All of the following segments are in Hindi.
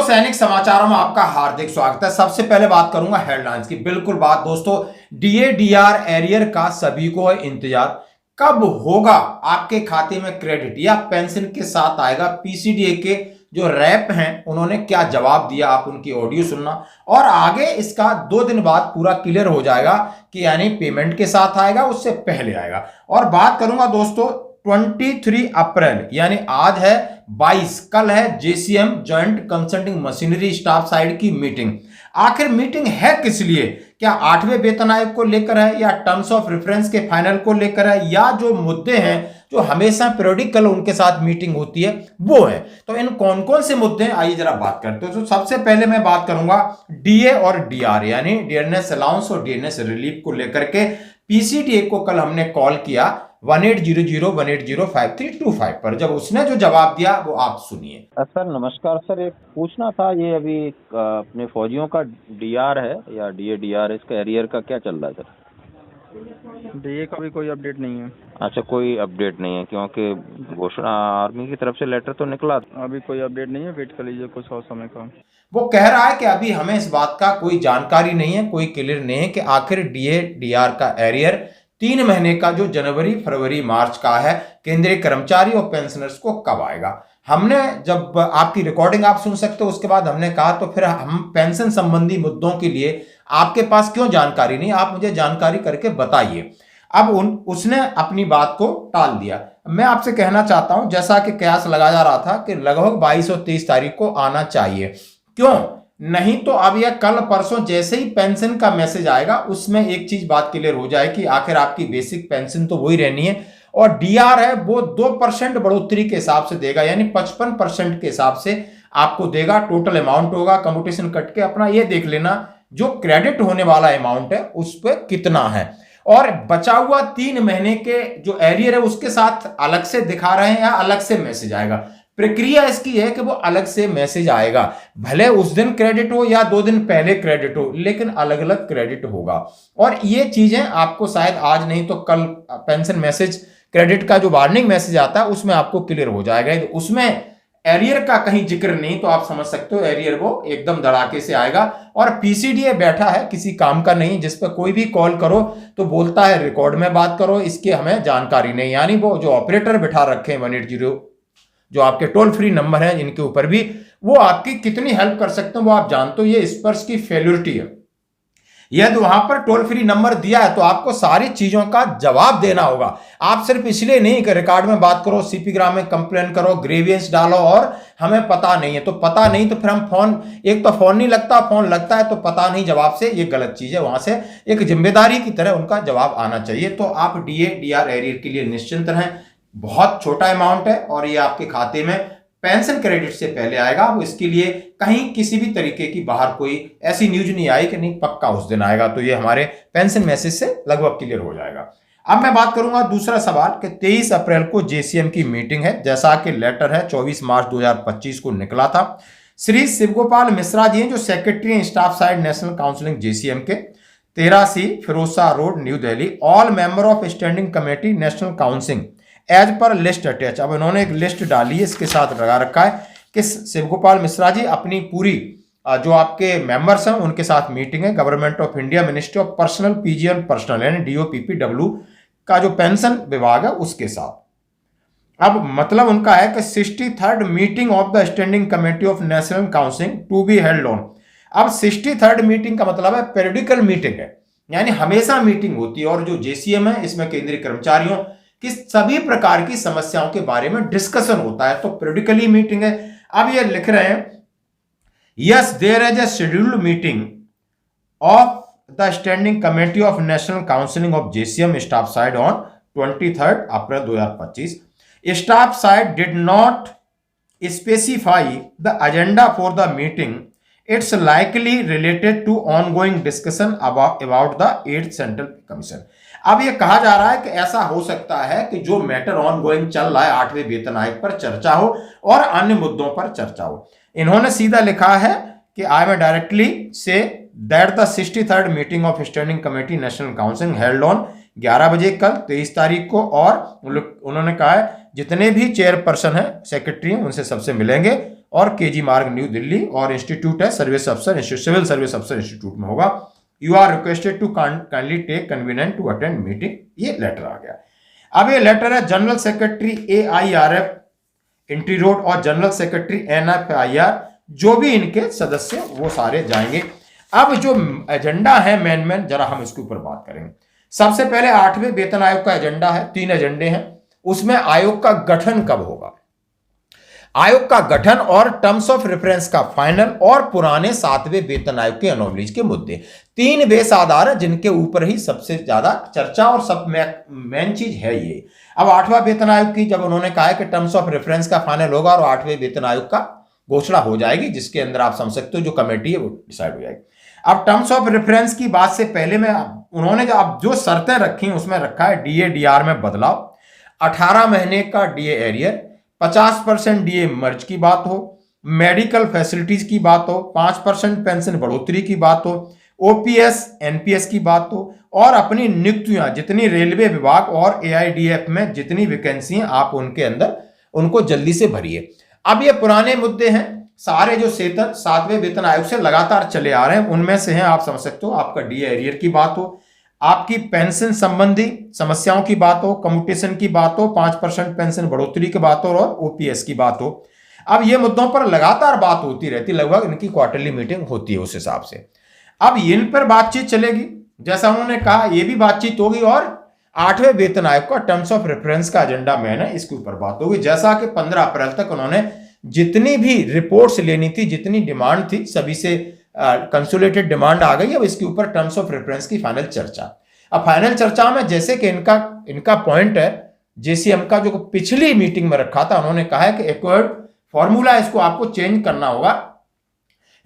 सैनिक समाचारों में आपका हार्दिक स्वागत है। सबसे पहले बात करूंगा हेडलाइंस की। बिल्कुल बात दोस्तों, डीए डीआर एरियर का सभी को है इंतजार। कब होगा आपके खाते में क्रेडिट या पेंशन के साथ आएगा? पीसीडीए के जो रैप हैं उन्होंने क्या जवाब दिया, आप उनकी ऑडियो सुनना। और आगे इसका 2 दिन बाद पूरा क्लियर हो जाएगा कि यानी पेमेंट के साथ आएगा, उससे पहले आएगा। और बात करूंगा दोस्तों 23 अप्रैल यानी आज है 22, कल है JCM joint consulting machinery staff side की मीटिंग। आखिर मीटिंग है किस लिए? क्या 8वें वेतन आयोग को लेकर है, या टर्म्स ऑफ रेफरेंस के फाइनल को लेकर है, या जो मुद्दे हैं जो हमेशा पीरियोडिकल उनके साथ मीटिंग होती है वो है? तो इन कौन कौन से मुद्दे हैं आइए जरा बात करते हैं। तो सबसे पहले मैं बात करूंगा डीए और डीआर यानी डियरनेस अलाउंस और डियरनेस रिलीफ को लेकर के। पीसीडीए को कल हमने कॉल किया 18001805 पर। जब उसने जो जवाब दिया वो आप सुनिए। सर नमस्कार सर, एक पूछना था, ये अभी अपने फौजियों का डीआर है या डीए डीआर, इसका एरियर का क्या चल रहा है सर? डीए का भी कोई अपडेट नहीं है। अच्छा, कोई अपडेट नहीं है क्योंकि घोषणा आर्मी की तरफ से लेटर तो निकला। अभी कोई अपडेट नहीं है, वेट कर लीजिए कुछ और समय का। वो कह रहा है कि अभी हमें इस बात का कोई जानकारी नहीं है, कोई क्लियर नहीं है कि आखिर डीए डीआर का एरियर 3 महीने का जो जनवरी फरवरी मार्च का है केंद्रीय कर्मचारी और पेंशनर्स को कब आएगा। हमने जब आपकी रिकॉर्डिंग आप सुन सकते हो, उसके बाद हमने कहा तो फिर हम पेंशन संबंधी मुद्दों के लिए आपके पास क्यों जानकारी नहीं, आप मुझे जानकारी करके बताइए। अब उसने अपनी बात को टाल दिया। मैं आपसे कहना चाहता हूं, जैसा कि कयास लगाया जा रहा था कि लगभग 22 और 23 तारीख को आना चाहिए, क्यों नहीं तो अब यह कल परसों जैसे ही पेंशन का मैसेज आएगा उसमें एक चीज बात क्लियर हो जाए कि आखिर आपकी बेसिक पेंशन तो वही रहनी है, और डीआर है वो 2% बढ़ोतरी के हिसाब से देगा, यानी 55% के हिसाब से आपको देगा। टोटल अमाउंट होगा कंप्यूटेशन कट के, अपना ये देख लेना जो क्रेडिट होने वाला अमाउंट है उस पर कितना है। और बचा हुआ 3 महीने के जो एरियर है उसके साथ अलग से दिखा रहे हैं या अलग से मैसेज आएगा? प्रक्रिया इसकी है कि वो अलग से मैसेज आएगा, भले उस दिन क्रेडिट हो या 2 दिन पहले क्रेडिट हो, लेकिन अलग अलग क्रेडिट होगा। और ये चीजें आपको शायद आज नहीं तो कल पेंशन मैसेज क्रेडिट का जो वार्निंग मैसेज आता है उसमें आपको क्लियर हो जाएगा। तो उसमें एरियर का कहीं जिक्र नहीं, तो आप समझ सकते हो एरियर वो एकदम धड़ाके से आएगा। और पीसीडीए बैठा है किसी काम का नहीं, जिस पर कोई भी कॉल करो तो बोलता है रिकॉर्ड में बात करो, इसकी हमें जानकारी नहीं। यानी वो जो ऑपरेटर बिठा रखे हैं 180 जो आपके टोल फ्री नंबर हैं, इनके ऊपर भी वो आपकी कितनी हेल्प कर सकते हैं वो आप जानते हो। ये स्पर्श की फेल्योरिटी है। यदि वहां पर टोल फ्री नंबर दिया है तो आपको सारी चीजों का जवाब देना होगा। आप सिर्फ इसलिए नहीं कि रिकॉर्ड में बात करो, सीपी ग्राम में कंप्लेन करो, ग्रेवियंस डालो और हमें पता नहीं है, तो पता नहीं तो फिर हम फोन, एक तो फोन नहीं लगता, फोन लगता है तो पता नहीं जवाब से, ये गलत चीज है। वहां से एक जिम्मेदारी की तरह उनका जवाब आना चाहिए। तो आप डीए डीआर एरियर के लिए निश्चिंत रहें, बहुत छोटा अमाउंट है और ये आपके खाते में पेंशन क्रेडिट से पहले आएगा। वो इसके लिए कहीं किसी भी तरीके की बाहर कोई ऐसी न्यूज नहीं आई कि नहीं पक्का उस दिन आएगा, तो ये हमारे पेंशन मैसेज से लगभग क्लियर हो जाएगा। अब मैं बात करूंगा दूसरा सवाल कि 23 अप्रैल को जेसीएम की मीटिंग है, जैसा कि लेटर है 24 मार्च 2025 को निकला था। श्री शिवगोपाल मिश्रा जी हैं जो secretary staff side national counselling JCM के, 13C Firozshah road new Delhi. All member of standing committee national counselling as per list attach. अब इन्होंने एक लिस्ट डाली है, इसके साथ लगा रखा है कि शिवगोपाल मिश्रा जी अपनी पूरी जो आपके मेंबर्स हैं उनके साथ मीटिंग है। Government of India ministry of personal PGL personal यानी डीओपीपीडब्ल्यू का जो पेंशन विभाग है उसके साथ। अब मतलब उनका है कि 63rd meeting of the standing committee of national counselling to be held on. अब 63rd मीटिंग का मतलब है पेरियोडिकल मीटिंग है, यानी हमेशा मीटिंग होती है। और जो जेसीएम है इसमें केंद्रीय कर्मचारियों कि सभी प्रकार की समस्याओं के बारे में डिस्कशन होता है, तो पीरियोडिकली मीटिंग है। अब ये लिख रहे हैं yes there is a scheduled meeting of the standing committee of national counselling of JCM staff side on 23 April 2025। Staff side did not specify the agenda for the meeting, it's likely related to ongoing discussion about the 8th central commission. अब ये कहा जा रहा है कि ऐसा हो सकता है कि जो मैटर ऑन गोइंग चल रहा है 8वें वेतन आयोग पर चर्चा हो और अन्य मुद्दों पर चर्चा हो। इन्होंने सीधा लिखा है कि आई में directly say that the 63rd meeting of standing committee national counselling held on 11 बजे कल 23 तारीख को। और उन्होंने कहा है जितने भी चेयरपर्सन हैं सेक्रेटरी हैं उनसे सबसे मिलेंगे और केजी मार्ग न्यू दिल्ली, और इंस्टीट्यूट है सर्विस अफसर सिविल सर्विस अफसर इंस्टीट्यूट में होगा। You are requested to kindly take convenient to attend meeting. ये लेटर आ गया। अब ये लेटर है general secretary AIRF entry road और जनरल सेक्रेटरी NFIR, जो भी इनके सदस्य वो सारे जाएंगे। अब जो एजेंडा है मेन जरा हम इसके ऊपर बात करेंगे। सबसे पहले 8वें वेतन आयोग का एजेंडा है, 3 एजेंडे हैं। उसमें आयोग का गठन कब होगा, आयोग का गठन और टर्म्स ऑफ रेफरेंस का फाइनल, और पुराने 7वें वेतन आयोग के अनोमलीज के मुद्दे। 3 बेस आधार है जिनके ऊपर ही सबसे ज्यादा चर्चा और सब मेन चीज है ये। अब 8वां वेतन आयोग की जब उन्होंने कहा है कि टर्म्स ऑफ रेफरेंस का फाइनल होगा और 8वें वेतन आयोग का घोषणा हो जाएगी, जिसके अंदर आप समझ सकते हो जो कमेटी है वो डिसाइड हो जाएगी। अब टर्म्स ऑफ रेफरेंस की बात से पहले में उन्होंने जो शर्तें रखी उसमें रखा है DA/DR में बदलाव, 18 महीने का DA एरियर, 50% DA मर्ज की बात हो, मेडिकल फैसिलिटीज की बात हो, 5% पेंशन बढ़ोतरी की बात हो, OPS NPS की बात हो, और अपनी नियुक्तियां जितनी रेलवे विभाग और AIDF में जितनी वैकेंसी हैं आप उनके अंदर उनको जल्दी से भरिए। अब ये पुराने मुद्दे हैं सारे जो 7वें वेतन आयोग से लगातार चले आ रहे हैं, उनमें से हैं आप समझ सकते हो आपका DA एरियर की बात हो, आपकी पेंशन संबंधी समस्याओं की बात हो, कम्यूटेशन की बात हो, 5% पेंशन बढ़ोतरी की बात हो, और OPS की बात हो। अब ये मुद्दों पर लगातार बात होती रहती, लगभग इनकी क्वार्टरली मीटिंग होती है उस हिसाब से। अब इन पर बातचीत चलेगी, जैसा उन्होंने कहा ये भी बातचीत होगी, और 8वें वेतन आयोग का टर्म्स ऑफ रेफरेंस का एजेंडा मैन है, इसके ऊपर बात होगी। जैसा कि 15 अप्रैल तक उन्होंने जितनी भी रिपोर्ट्स लेनी थी, जितनी डिमांड थी, सभी से कंसोलिडेटेड डिमांड आ गई। अब इसके ऊपर टर्म्स ऑफ रेफरेंस की फाइनल चर्चा। अब फाइनल चर्चा में जैसे कि इनका पॉइंट है JCM का जो पिछली मीटिंग में रखा था, उन्होंने कहा है कि एक्वायर्ड फॉर्मूला इसको आपको चेंज करना होगा।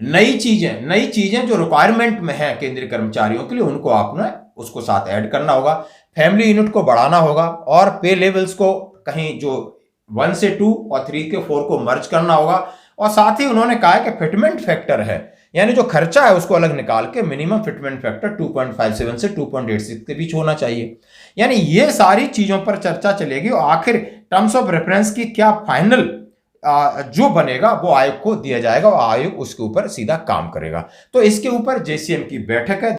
नई चीजें जो रिक्वायरमेंट में है केंद्रीय कर्मचारियों के लिए, उनको आपने उसको साथ ऐड करना होगा। फैमिली यूनिट को बढ़ाना होगा, और पे लेवल्स को कहीं जो 1 से 2 और 3 के 4 को मर्ज करना होगा। और साथ ही उन्होंने कहा है कि फिटमेंट फैक्टर है, यानी जो खर्चा है उसको अलग निकाल के मिनिमम फिटमेंट फैक्टर 2.57 से 2.86 के बीच होना चाहिए। यानी ये सारी चीजों पर चर्चा चलेगी, और आखिर टर्म्स ऑफ रेफरेंस की क्या फाइनल जो बनेगा वो आयोग को दिया जाएगा, और आयोग उसके ऊपर सीधा काम करेगा। तो इसके ऊपर JCM की बैठक है।